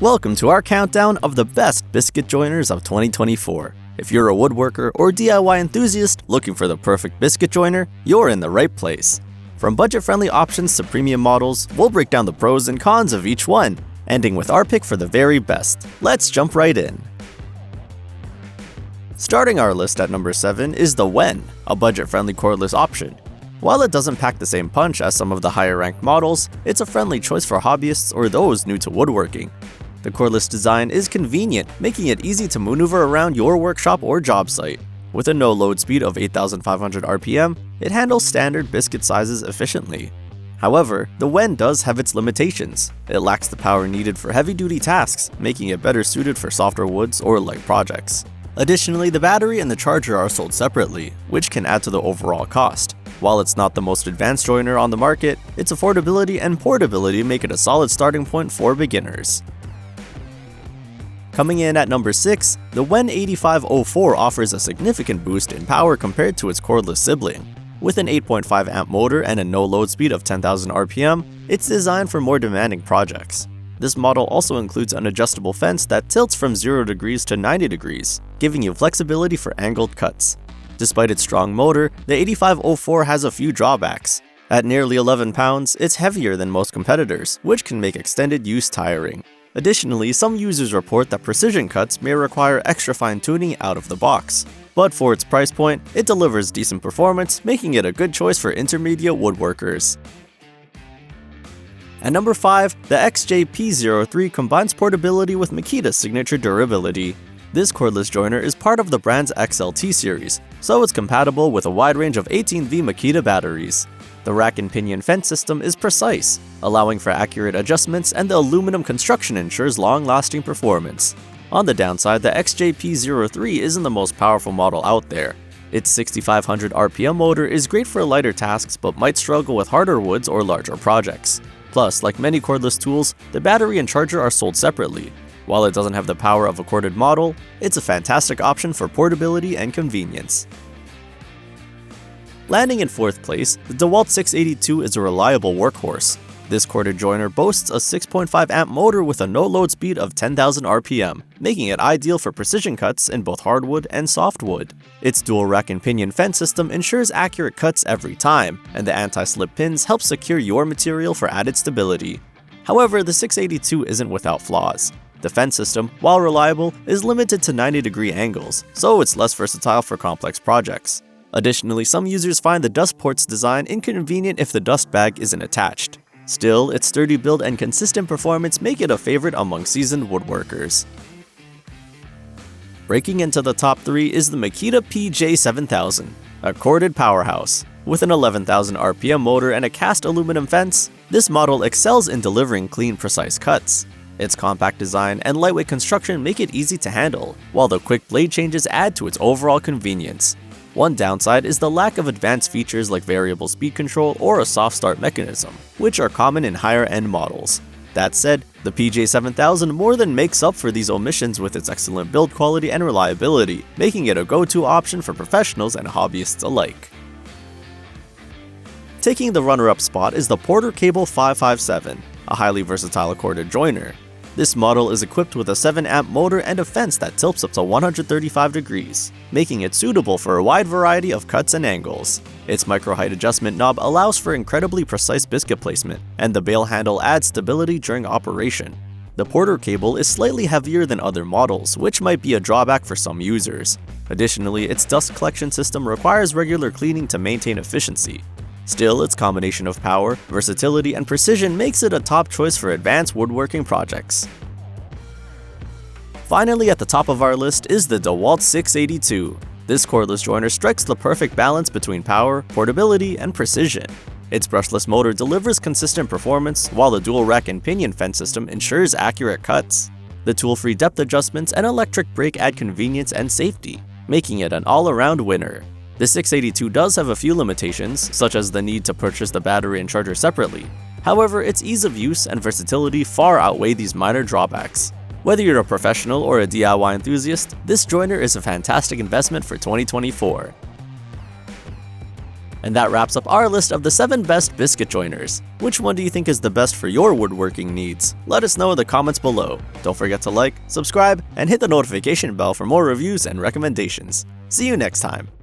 Welcome to our countdown of the best biscuit joiners of 2024. If you're a woodworker or DIY enthusiast looking for the perfect biscuit joiner, you're in the right place. From budget-friendly options to premium models, we'll break down the pros and cons of each one, ending with our pick for the very best. Let's jump right in. Starting our list at number 7 is the Wen, a budget-friendly cordless option. While it doesn't pack the same punch as some of the higher-ranked models, it's a friendly choice for hobbyists or those new to woodworking. The cordless design is convenient, making it easy to maneuver around your workshop or job site. With a no-load speed of 8,500 RPM, it handles standard biscuit sizes efficiently. However, the Wen does have its limitations. It lacks the power needed for heavy-duty tasks, making it better suited for softer woods or light projects. Additionally, the battery and the charger are sold separately, which can add to the overall cost. While it's not the most advanced joiner on the market, its affordability and portability make it a solid starting point for beginners. Coming in at number 6, the Wen 8504 offers a significant boost in power compared to its cordless sibling. With an 8.5 amp motor and a no-load speed of 10,000 RPM, it's designed for more demanding projects. This model also includes an adjustable fence that tilts from 0 degrees to 90 degrees, giving you flexibility for angled cuts. Despite its strong motor, the 8504 has a few drawbacks. At nearly 11 pounds, it's heavier than most competitors, which can make extended use tiring. Additionally, some users report that precision cuts may require extra fine-tuning out of the box. But for its price point, it delivers decent performance, making it a good choice for intermediate woodworkers. At number 5, the XJP03 combines portability with Makita's signature durability. This cordless joiner is part of the brand's XLT series, so it's compatible with a wide range of 18V Makita batteries. The rack and pinion fence system is precise, allowing for accurate adjustments, and the aluminum construction ensures long-lasting performance. On the downside, the XJP03 isn't the most powerful model out there. Its 6,500 RPM motor is great for lighter tasks but might struggle with harder woods or larger projects. Plus, like many cordless tools, the battery and charger are sold separately. While it doesn't have the power of a corded model, it's a fantastic option for portability and convenience. Landing in 4th place, the DEWALT 682 is a reliable workhorse. This corded joiner boasts a 6.5 amp motor with a no-load speed of 10,000 RPM, making it ideal for precision cuts in both hardwood and softwood. Its dual rack and pinion fence system ensures accurate cuts every time, and the anti-slip pins help secure your material for added stability. However, the 682 isn't without flaws. The fence system, while reliable, is limited to 90-degree angles, so it's less versatile for complex projects. Additionally, some users find the dust port's design inconvenient if the dust bag isn't attached. Still, its sturdy build and consistent performance make it a favorite among seasoned woodworkers. Breaking into the top 3 is the Makita PJ7000, a corded powerhouse. With an 11,000 RPM motor and a cast aluminum fence, this model excels in delivering clean, precise cuts. Its compact design and lightweight construction make it easy to handle, while the quick blade changes add to its overall convenience. One downside is the lack of advanced features like variable speed control or a soft start mechanism, which are common in higher-end models. That said, the PJ7000 more than makes up for these omissions with its excellent build quality and reliability, making it a go-to option for professionals and hobbyists alike. Taking the runner-up spot is the porter-cablebiscuitjoiner, a highly versatile corded joiner. This model is equipped with a 7 amp motor and a fence that tilts up to 135 degrees, making it suitable for a wide variety of cuts and angles. Its micro-height adjustment knob allows for incredibly precise biscuit placement, and the bail handle adds stability during operation. The porter cable is slightly heavier than other models, which might be a drawback for some users. Additionally, its dust collection system requires regular cleaning to maintain efficiency. Still, its combination of power, versatility, and precision makes it a top choice for advanced woodworking projects. Finally, at the top of our list is the DEWALT 682. This cordless joiner strikes the perfect balance between power, portability, and precision. Its brushless motor delivers consistent performance, while the dual rack and pinion fence system ensures accurate cuts. The tool-free depth adjustments and electric brake add convenience and safety, making it an all-around winner. The 682 does have a few limitations, such as the need to purchase the battery and charger separately. However, its ease of use and versatility far outweigh these minor drawbacks. Whether you're a professional or a DIY enthusiast, this joiner is a fantastic investment for 2024. And that wraps up our list of the 7 best biscuit joiners. Which one do you think is the best for your woodworking needs? Let us know in the comments below. Don't forget to like, subscribe, and hit the notification bell for more reviews and recommendations. See you next time.